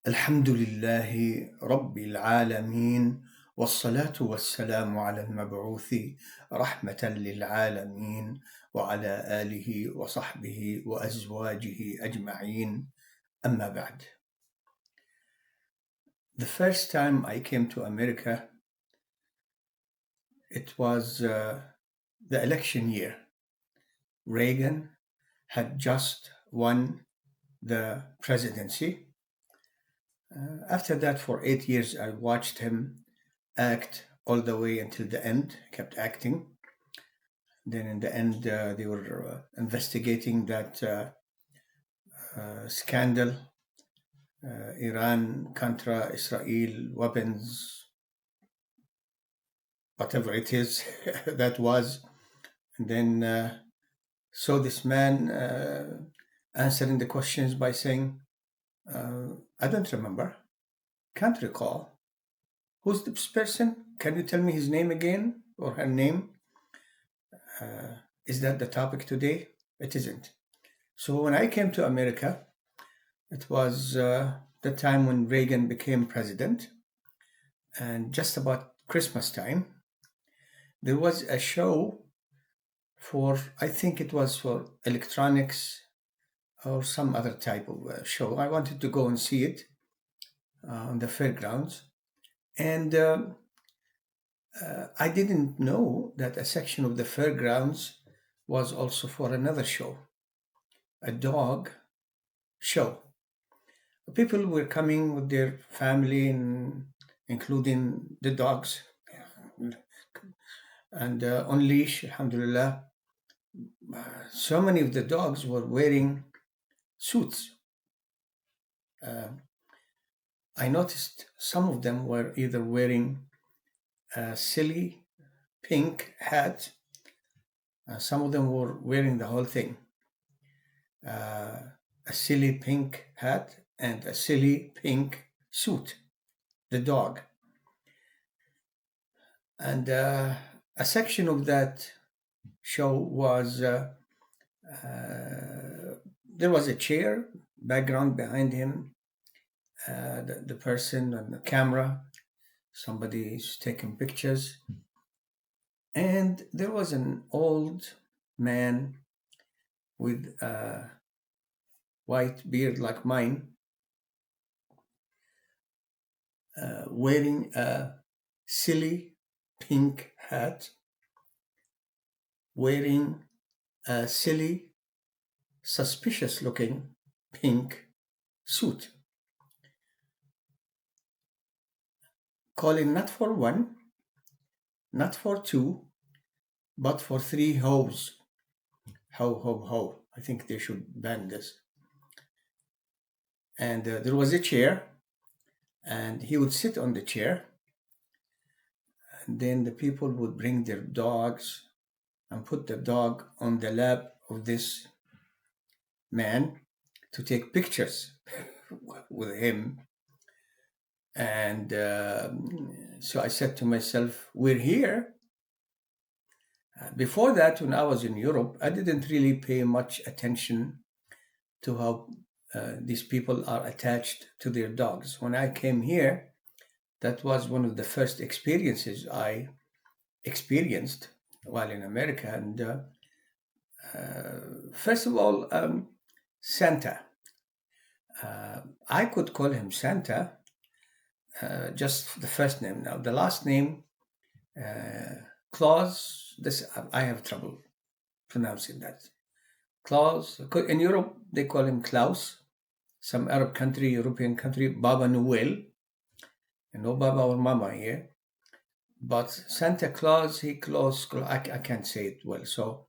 الحمد لله رب العالمين والصلاة والسلام على المبعوث رحمة للعالمين وعلى آله وصحبه وأزواجه أجمعين. أما بعد. The first time I came to America, it was the election year. Reagan had just won the presidency. After that, for 8 years, I watched him act all the way until the end, kept acting. Then in the end, they were investigating that scandal, Iran, Contra, Israel, weapons, whatever it is that was. And then saw this man answering the questions by saying, I don't remember, can't recall. Who's this person? Can you tell me his name again or her name? Is that the topic today? It isn't. So when I came to America, it was the time when Reagan became president. And just about Christmas time, there was a show for, I think it was for electronics or some other type of show. I wanted to go and see it on the fairgrounds. And I didn't know that a section of the fairgrounds was also for another show, a dog show. People were coming with their family, including the dogs, and on leash, alhamdulillah. So many of the dogs were wearing suits. I noticed some of them were either wearing a silly pink hat. Some of them were wearing the whole thing. A silly pink hat and a silly pink suit, the dog. And a section of that show was, there was a chair, background behind him, the person on the camera, somebody's taking pictures. And there was an old man with a white beard like mine, wearing a silly pink hat, wearing a silly, suspicious looking pink suit, calling not for one, not for two, but for three hoes. Ho, ho, ho. I think they should ban this. And there was a chair, and he would sit on the chair, and then the people would bring their dogs and put the dog on the lap of this man to take pictures with him. And so I said to myself, we're here. Before that, when I was in Europe, I didn't really pay much attention to how these people are attached to their dogs. When I came here, that was one of the first experiences I experienced while in America. And first of all, Santa. I could call him Santa, just the first name. Now, the last name, Claus, this I have trouble pronouncing that. Claus. In Europe, they call him Klaus. Some Arab country, European country, Baba Noel. And no Baba or Mama here. But Santa Claus, I can't say it well. So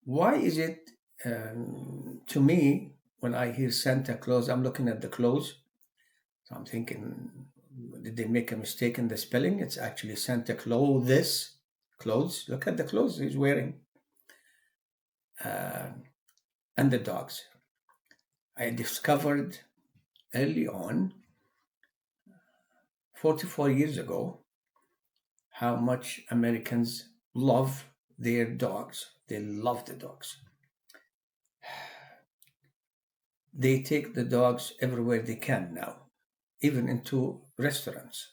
why is it, to me, when I hear Santa Claus, I'm looking at the clothes. So I'm thinking, did they make a mistake in the spelling? It's actually Santa Claus. Clothes. Look at the clothes he's wearing. And the dogs. I discovered early on, 44 years ago, how much Americans love their dogs. They love the dogs. They take the dogs everywhere they can now. even into restaurants.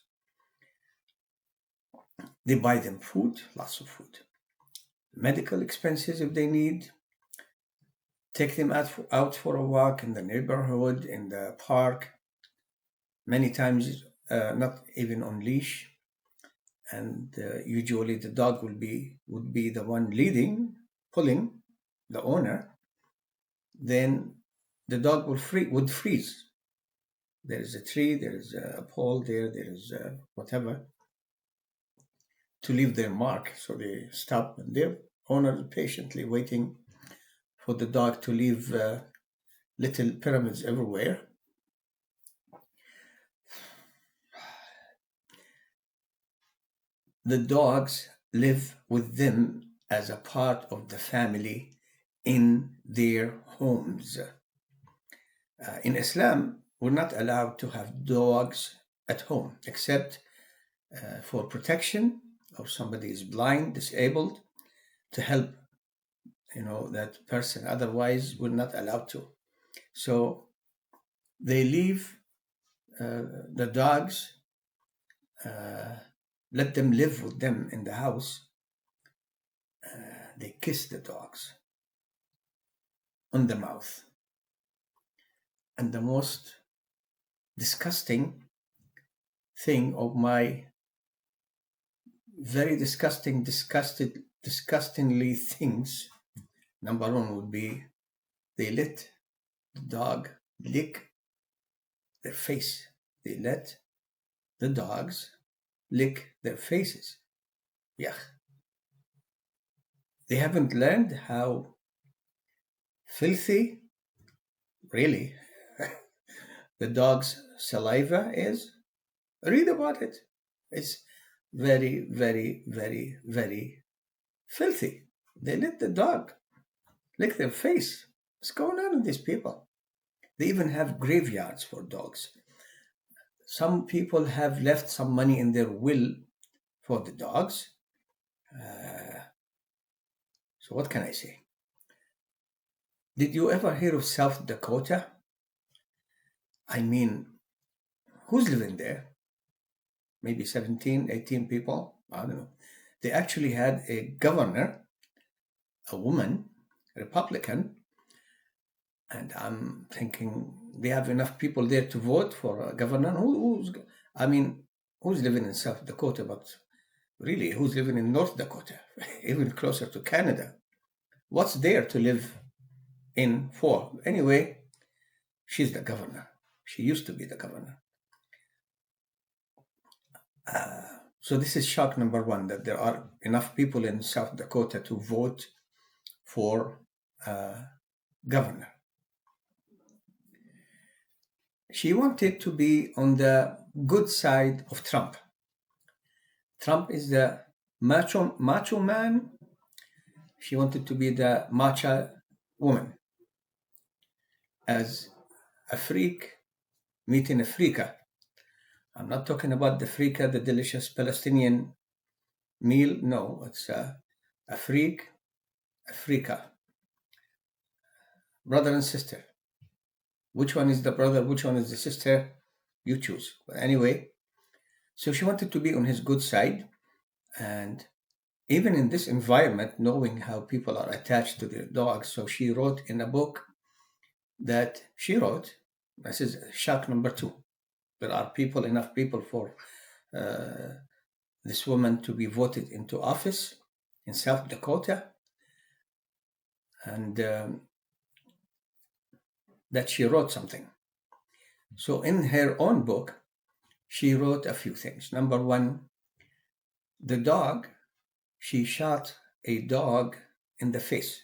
They buy them food, lots of food, medical expenses if they need, take them out for a walk in the neighborhood, in the park, many times not even on leash. And usually the dog would be the one leading, pulling the owner. Then the dog would freeze. There is a tree, there is a pole there is whatever to leave their mark. So they stop, and their owner is patiently waiting for the dog to leave little pyramids everywhere. The dogs live with them as a part of the family in their homes. In Islam, we're not allowed to have dogs at home except for protection, or somebody is blind, disabled, to help that person. Otherwise, we're not allowed to. So they leave the dogs, let them live with them in the house. They kiss the dogs on the mouth. And the most disgusting thing of my very disgustingly things, number one would be they let the dog lick their face. They let the dogs lick their faces. Yeah. They haven't learned how filthy, really, the dog's saliva is. Read about it. It's very, very, very, very filthy. They let the dog lick their face. What's going on with these people? They even have graveyards for dogs. Some people have left some money in their will for the dogs. So what can I say? Did you ever hear of South Dakota? I mean, who's living there? Maybe 17, 18 people? I don't know. They actually had a governor, a woman, Republican, and I'm thinking they have enough people there to vote for a governor. Who's living in South Dakota, but really, who's living in North Dakota, even closer to Canada? What's there to live in for? Anyway, she's the governor. She used to be the governor. So this is shock number one, that there are enough people in South Dakota to vote for governor. She wanted to be on the good side of Trump. Trump is the macho man. She wanted to be the macho woman. As a freak meeting a freaka. I'm not talking about the freaka, the delicious Palestinian meal. No, it's a freak, a freaka. Brother and sister. Which one is the brother? Which one is the sister? You choose. But anyway, so she wanted to be on his good side. And even in this environment, knowing how people are attached to their dogs, so she wrote in a book that she wrote, this is shock number two. There are enough people for this woman to be voted into office in South Dakota. And that she wrote something. So in her own book, she wrote a few things. Number one, the dog, she shot a dog in the face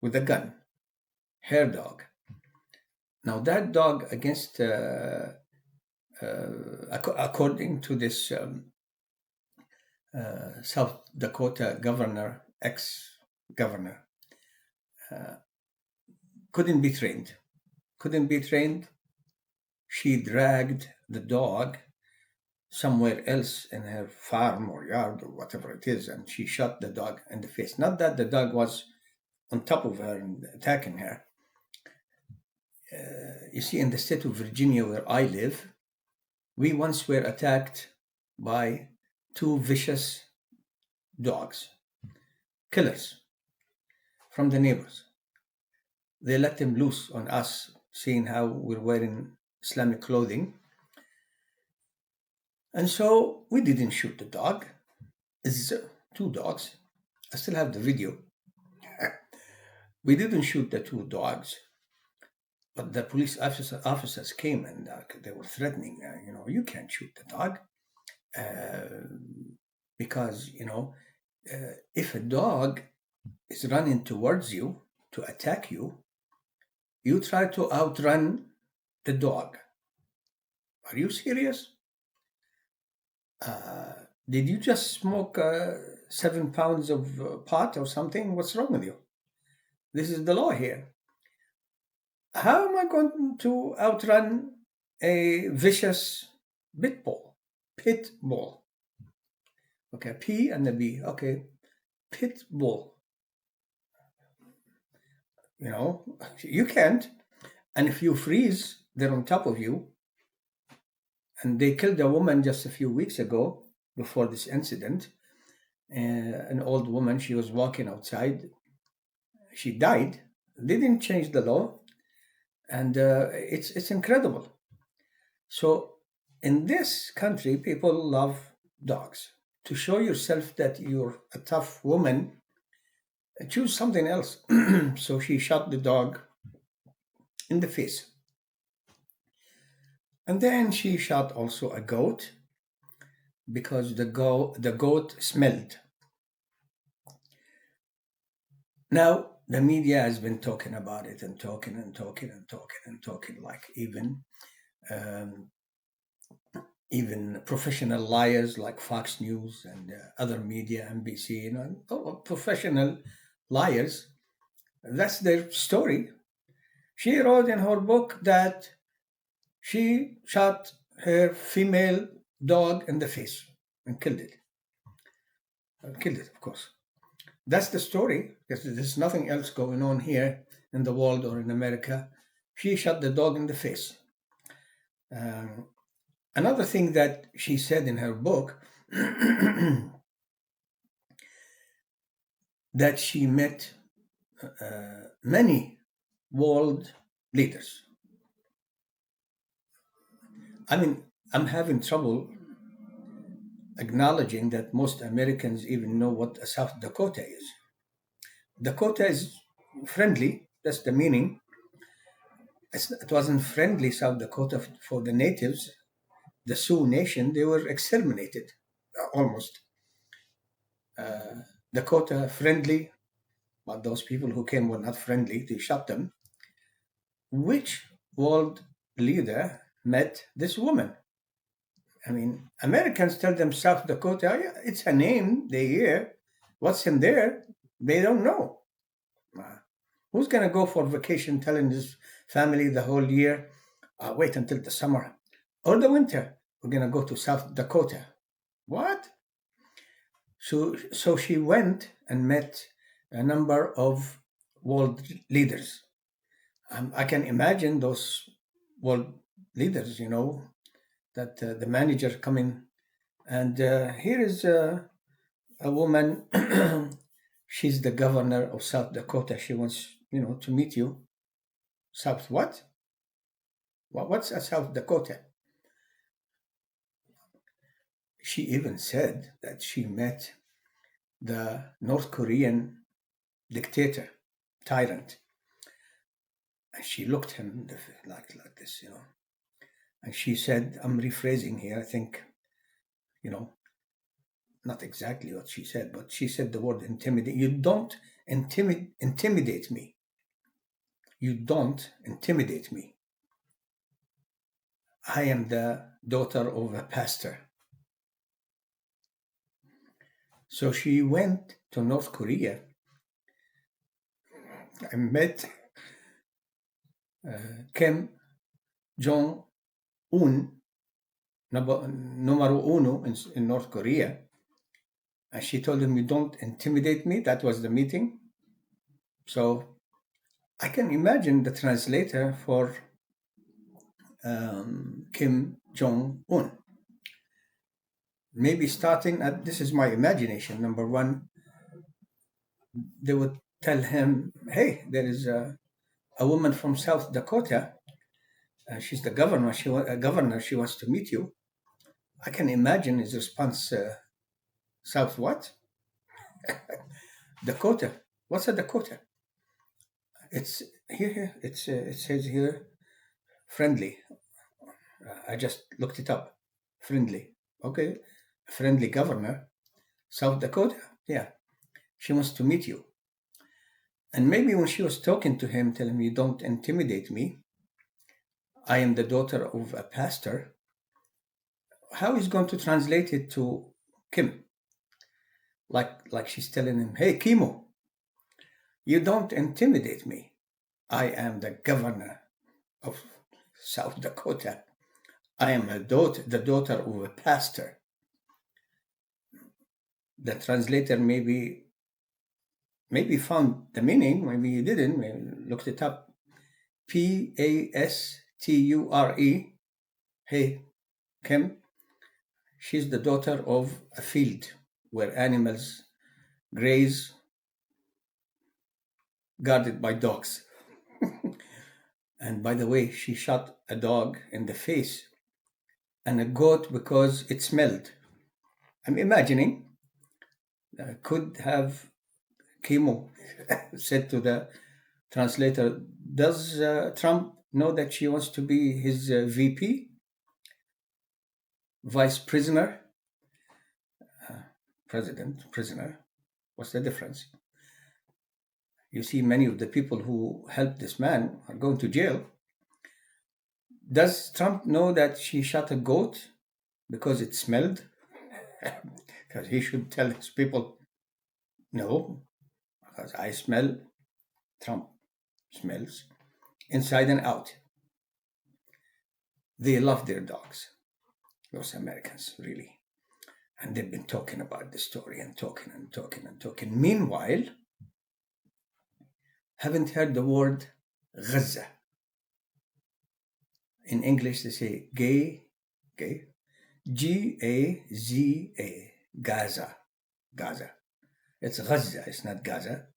with a gun, her dog. Now that dog, against, according to this South Dakota governor, ex-governor, couldn't be trained. She dragged the dog somewhere else in her farm or yard or whatever it is, and she shot the dog in the face. Not that the dog was on top of her and attacking her. You see, in the state of Virginia, where I live, we once were attacked by two vicious dogs, killers from the neighbors. They let them loose on us, seeing how we're wearing Islamic clothing. And so we didn't shoot the dog. It's two dogs. I still have the video. We didn't shoot the two dogs, but the police officers came and they were threatening, you can't shoot the dog uh, because, if a dog is running towards you to attack you, you try to outrun the dog. Are you serious? Did you just smoke 7 pounds of pot or something? What's wrong with you? This is the law here. How am I going to outrun a vicious pit bull? Okay, P and the B. Okay, pit bull. You can't. And if you freeze, they're on top of you. And they killed a woman just a few weeks ago before this incident. An old woman, she was walking outside. She died. They didn't change the law. And it's incredible. So in this country, people love dogs. To show yourself that you're a tough woman, choose something else. So she shot the dog in the face. And then she shot also a goat because the goat smelled. Now, the media has been talking about it and talking, like even professional liars like Fox News and other media, NBC, professional liars. That's their story. She wrote in her book that she shot her female dog in the face and killed it. Of course. That's the story, because there's nothing else going on here in the world or in America. She shot the dog in the face. Another thing that she said in her book, that she met many world leaders. I mean, I'm having trouble acknowledging that most Americans even know what a South Dakota is. Dakota is friendly, that's the meaning. It wasn't friendly, South Dakota, for the natives. The Sioux Nation, they were exterminated, almost. Dakota, friendly, but those people who came were not friendly, they shot them. Which world leader met this woman? I mean, Americans tell them South Dakota, yeah, it's a name they hear. What's in there? They don't know. Who's going to go for vacation telling his family the whole year, wait until the summer or the winter, we're going to go to South Dakota? What? So she went and met a number of world leaders. I can imagine those world leaders, that the manager coming, and here is a woman. She's the governor of South Dakota. She wants, to meet you. South what? What's a South Dakota? She even said that she met the North Korean dictator, tyrant. And she looked him like this, And she said, I'm rephrasing here, I think, not exactly what she said, but she said the word intimidate. You don't intimidate me. You don't intimidate me. I am the daughter of a pastor. So she went to North Korea and met Kim Jong-un, numero uno in North Korea. And she told him, you don't intimidate me. That was the meeting. So I can imagine the translator for Kim Jong-un. Maybe starting at, this is my imagination, number one, they would tell him, hey, there is a woman from South Dakota. She's the governor. Governor. She wants to meet you. I can imagine his response. South what? Dakota. What's a Dakota? It's here. It's it says here, friendly. I just looked it up. Friendly. Okay. Friendly governor. South Dakota. Yeah. She wants to meet you. And maybe when she was talking to him, telling me, don't intimidate me. I am the daughter of a pastor. How is going to translate it to Kim? Like she's telling him, hey, Kimo, you don't intimidate me. I am the governor of South Dakota. I am the daughter of a pastor. The translator maybe found the meaning, maybe he didn't, maybe looked it up. Pasture. Hey, Kim, she's the daughter of a field where animals graze, guarded by dogs. And by the way, she shot a dog in the face and a goat because it smelled. I'm imagining, could have Kimo said to the translator, does Trump know that she wants to be his VP? Vice prisoner? President, prisoner. What's the difference? You see, many of the people who helped this man are going to jail. Does Trump know that she shot a goat because it smelled? Because he should tell his people, no, because I smell, Trump smells inside and out. They love their dogs, those Americans, really. And they've been talking about the story and talking. Meanwhile, haven't heard the word Gaza. In English, they say gay, Gaza, Gaza. It's Gaza, it's not Gaza.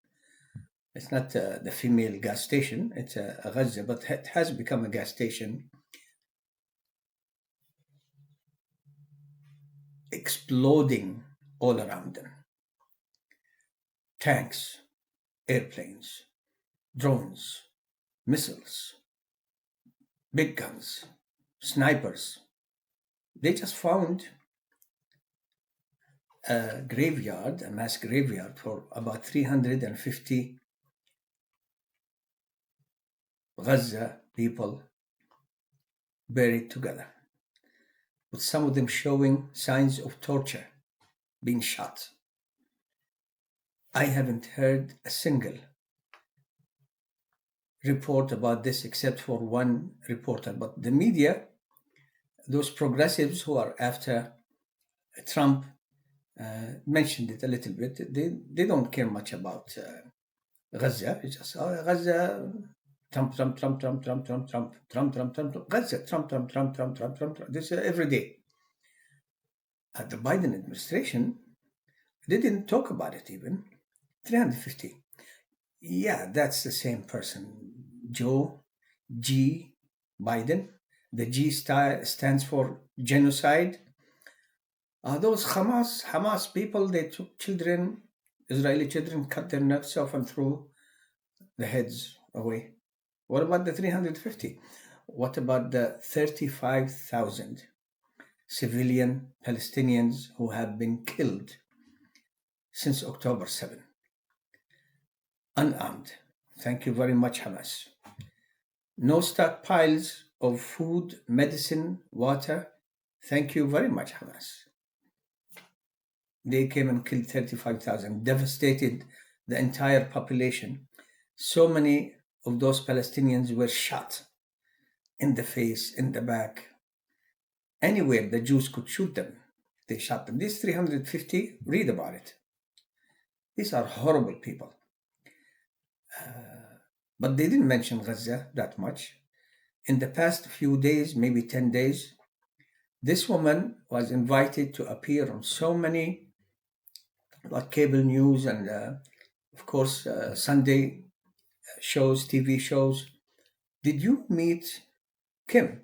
It's not the female gas station, it's a Gaza, but it has become a gas station. Exploding all around them. Tanks, airplanes, drones, missiles, big guns, snipers. They just found a graveyard, a mass graveyard for about 350 Gaza people buried together, with some of them showing signs of torture, being shot. I haven't heard a single report about this except for one reporter. But the media, those progressives who are after Trump, mentioned it a little bit. They don't care much about Gaza. It's just Gaza, Trump, Gaza, Trump. This is every day. The Biden administration, they didn't talk about it even. 350. Yeah, that's the same person. Joe G. Biden. The G stands for genocide. Those Hamas people, they took children, Israeli children, cut their necks off and threw the heads away. What about the 350? What about the 35,000 civilian Palestinians who have been killed since October 7? Unarmed. Thank you very much, Hamas. No stockpiles of food, medicine, water. Thank you very much, Hamas. They came and killed 35,000, devastated the entire population. So many of those Palestinians were shot in the face, in the back. Anywhere the Jews could shoot them, they shot them. These 350, read about it. These are horrible people. But they didn't mention Gaza that much. in the past few days, maybe 10 days, this woman was invited to appear on so many like cable news and, of course, Sunday shows, TV shows. Did you meet Kim?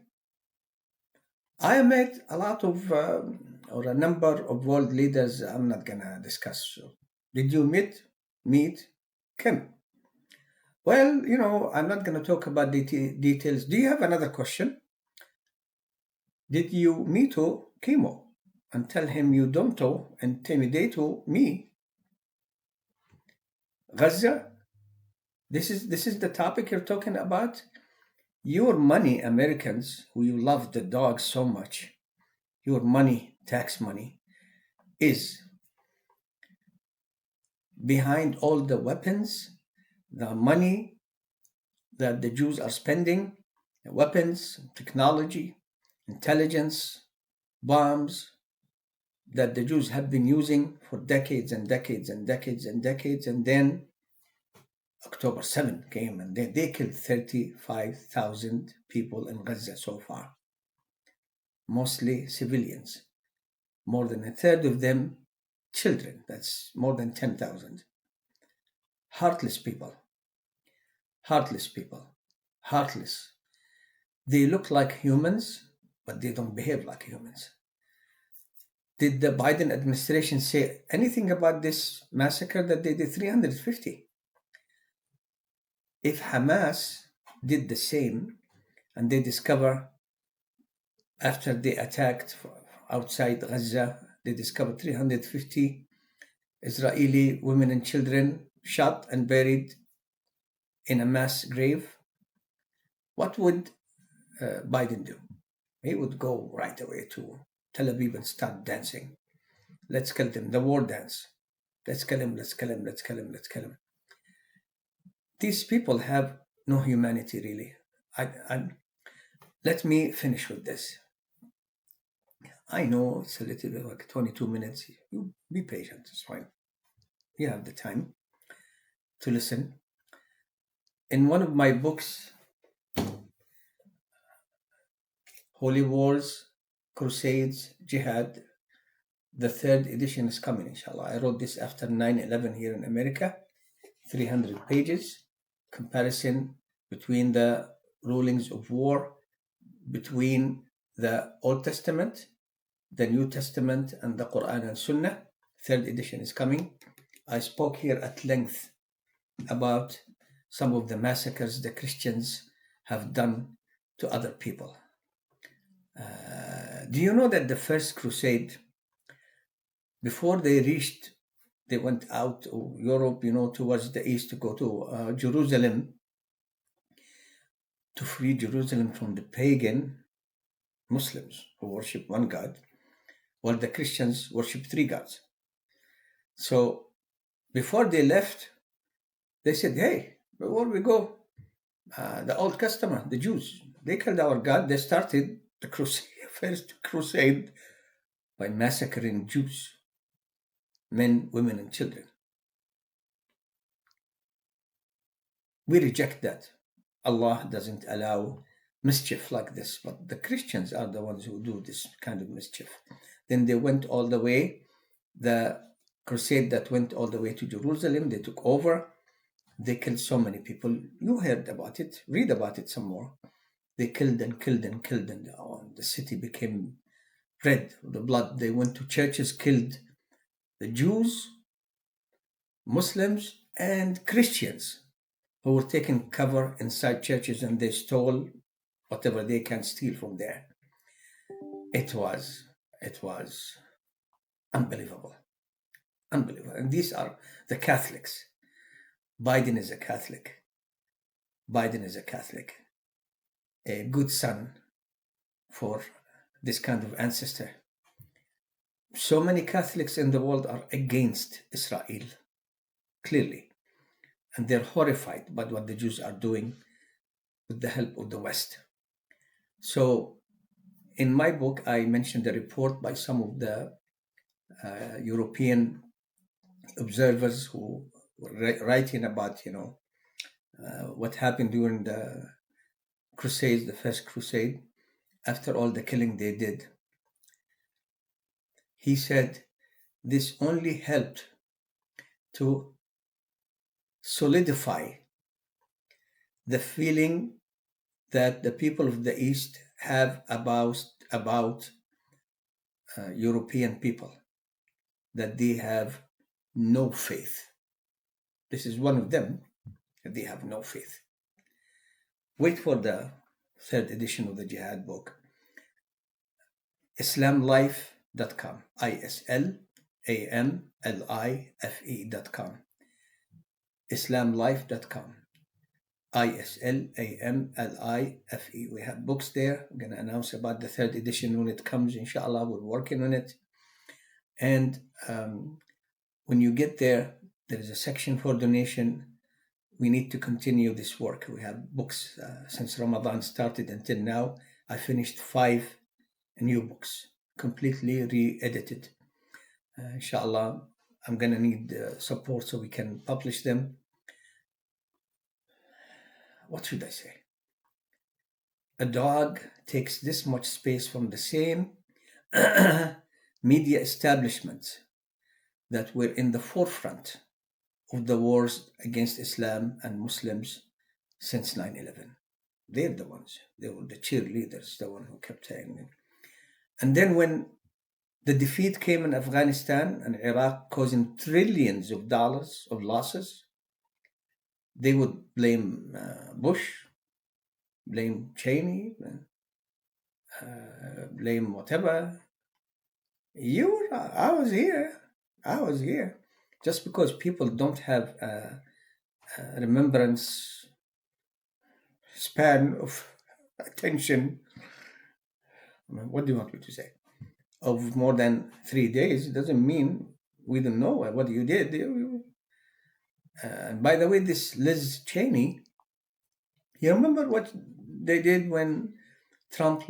I met a lot of, or a number of world leaders. I'm not gonna discuss. So, did you meet Kim? Well, I'm not gonna talk about details. Do you have another question? Did you meet Kimo and tell him you don't intimidate me? Gaza. This is the topic you're talking about. Your money, Americans, who you love the dogs so much, your money, tax money, is behind all the weapons, the money that the Jews are spending, the weapons, technology, intelligence, bombs that the Jews have been using for decades and decades and decades and decades. And then October 7th came and they killed 35,000 people in Gaza so far, mostly civilians. More than a third of them children. That's more than 10,000. Heartless people. Heartless people. Heartless. They look like humans, but they don't behave like humans. Did the Biden administration say anything about this massacre that they did? 350. If Hamas did the same and they discover after they attacked outside Gaza, they discovered 350 Israeli women and children shot and buried in a mass grave, what would Biden do? He would go right away to Tel Aviv and start dancing. Let's kill them, the war dance. Let's kill him, let's kill him, let's kill him, let's kill him. These people have no humanity, really. Let me finish with this. I know it's a little bit like 22 minutes. You be patient, it's fine. You have the time to listen. In one of my books, Holy Wars, Crusades, Jihad, the third edition is coming, inshallah. I wrote this after 9/11 here in America, 300 pages, comparison between the rulings of war, between the Old Testament, the New Testament, and the Quran and Sunnah. Third edition is coming. I spoke here at length about some of the massacres the Christians have done to other people. Do you know that the first crusade, before they went out to Europe, towards the east to go to Jerusalem, to free Jerusalem from the pagan Muslims who worship one God, while the Christians worship three gods. So before they left, they said, hey, before we go, the old customer, the Jews, they killed our God. They started the first crusade by massacring Jews, men, women, and children. We reject that. Allah doesn't allow mischief like this, but the Christians are the ones who do this kind of mischief. Then they went all the way, the crusade that went all the way to Jerusalem, they took over. They killed so many people. You heard about it, read about it some more. They killed and killed and killed, and the city became red with the blood. They went to churches, killed the Jews, Muslims, and Christians who were taking cover inside churches, and they stole whatever they can steal from there. It was unbelievable. Unbelievable. And these are the Catholics. Biden is a Catholic. Biden is a Catholic. A good son for this kind of ancestor. So many Catholics in the world are against Israel, clearly. And they're horrified by what the Jews are doing with the help of the West. So in my book, I mentioned a report by some of the European observers who were writing about, what happened during the crusades, the first crusade, after all the killing they did, he said this only helped to solidify the feeling that the people of the East have about European people, that they have no faith. This is one of them, that they have no faith. Wait for the third edition of the Jihad book. islamlife.com, islamlife.com, islamlife.com, islamlife. We have books there. I'm going to announce about the third edition when it comes, inshallah. We're working on it. And when you get there, there is a section for donation. We need to continue this work. We have books since Ramadan started until now. I finished 5 new books, completely re-edited. Inshallah, I'm going to need support so we can publish them. What should I say? A dog takes this much space from the same media establishments that were in the forefront of the wars against Islam and Muslims since 9/11. They're the ones. They were the cheerleaders, the one who kept saying. And then when the defeat came in Afghanistan and Iraq, causing trillions of dollars of losses, they would blame Bush, blame Cheney, blame whatever. I was here. Just because people don't have a remembrance span of attention, what do you want me to say? Of more than 3 days, it doesn't mean we don't know what you did. And by the way, this Liz Cheney, you remember what they did when Trump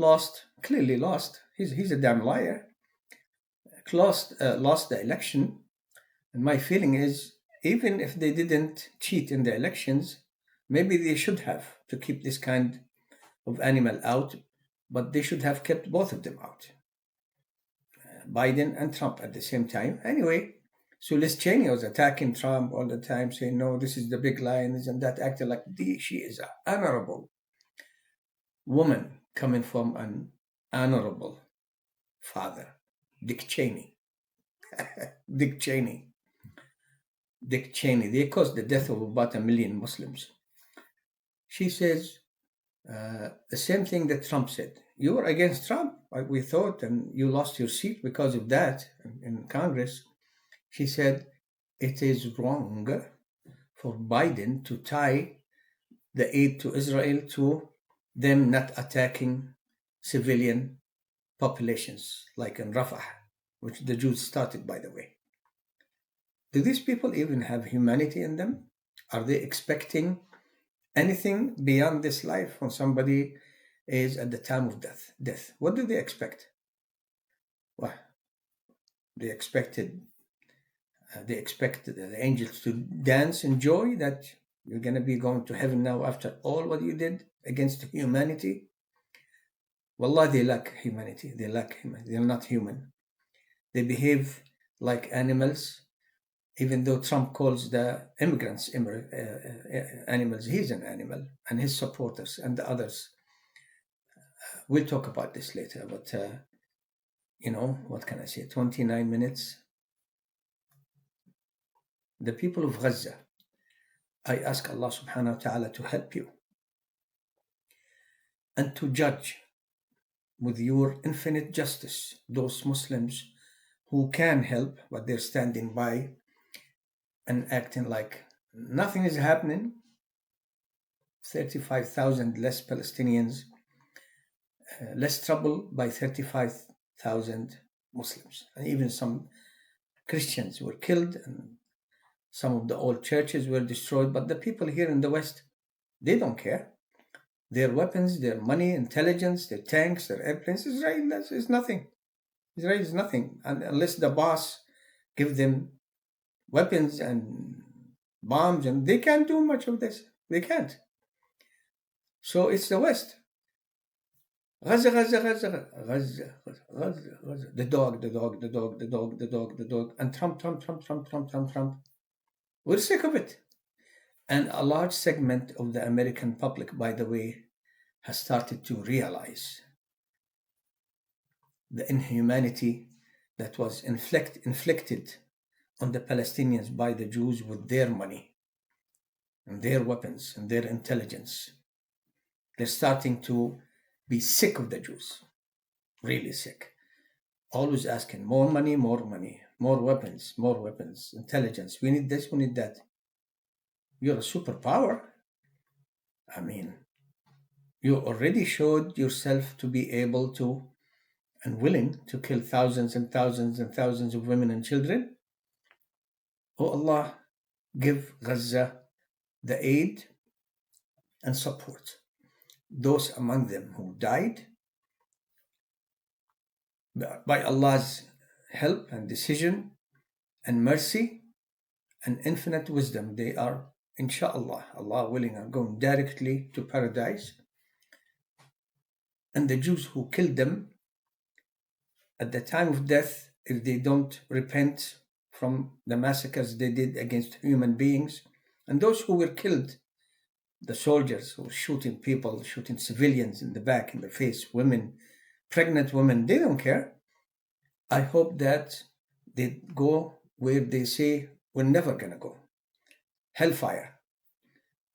clearly lost. He's a damn liar. Lost the election. And my feeling is, even if they didn't cheat in the elections, maybe they should have, to keep this kind of animal out, but they should have kept both of them out. Biden and Trump at the same time. Anyway, so Liz Cheney was attacking Trump all the time, saying, no, this is the big lie, and this and that, acting like she is an honorable woman coming from an honorable father, Dick Cheney. Dick Cheney. They caused the death of about 1 million Muslims. She says the same thing that Trump said. You were against Trump, we thought, and you lost your seat because of that in Congress. She said it is wrong for Biden to tie the aid to Israel to them not attacking civilian populations, like in Rafah, which the Jews started, by the way. Do these people even have humanity in them? Are they expecting anything beyond this life when somebody is at the time of death? What do they expect? Well, they expect the angels to dance in joy that you're going to be going to heaven now after all what you did against humanity. Wallah, they lack humanity. They're not human. They behave like animals. Even though Trump calls the immigrants animals, he's an animal, and his supporters and the others. We'll talk about this later, but what can I say? 29 minutes. The people of Gaza, I ask Allah subhanahu wa ta'ala to help you and to judge with your infinite justice those Muslims who can help, but they're standing by and acting like nothing is happening. 35,000 less Palestinians, less trouble by 35,000 Muslims. And even some Christians were killed, and some of the old churches were destroyed. But the people here in the West, they don't care. Their weapons, their money, intelligence, their tanks, their airplanes, Israel is nothing. Israel is nothing, and unless the boss give them weapons and bombs, and they can't do much of this. They can't. So it's the West. Gaza, Gaza, Gaza, Gaza, Gaza, Gaza. The dog, the dog, the dog, the dog, the dog, the dog. And Trump, Trump, Trump, Trump, Trump, Trump, Trump. We're sick of it. And a large segment of the American public, by the way, has started to realize the inhumanity that was inflicted on the Palestinians by the Jews with their money and their weapons and their intelligence. They're starting to be sick of the Jews, really sick. Always asking more money, more weapons, intelligence. We need this, we need that. You're a superpower. I mean, you already showed yourself to be able to and willing to kill thousands and thousands and thousands of women and children. Oh Allah, give Gaza the aid and support. Those among them who died, by Allah's help and decision and mercy and infinite wisdom, they are, inshallah, Allah willing, are going directly to paradise. And the Jews who killed them at the time of death, if they don't repent from the massacres they did against human beings, and those who were killed, the soldiers who were shooting people, shooting civilians in the back, in the face, women, pregnant women, they don't care. I hope that they go where they say we're never going to go. Hellfire.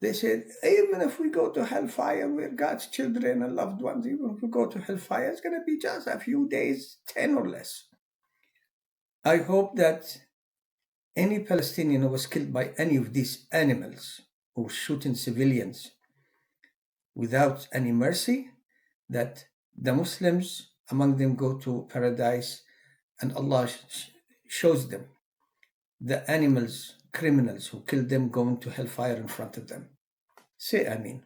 They said, even if we go to hellfire, we're God's children and loved ones. Even if we go to hellfire, it's going to be just a few days, 10 or less. I hope that any Palestinian who was killed by any of these animals who were shooting civilians without any mercy, that the Muslims among them go to paradise and Allah shows them the animals, criminals who killed them going to hellfire in front of them. Say Ameen.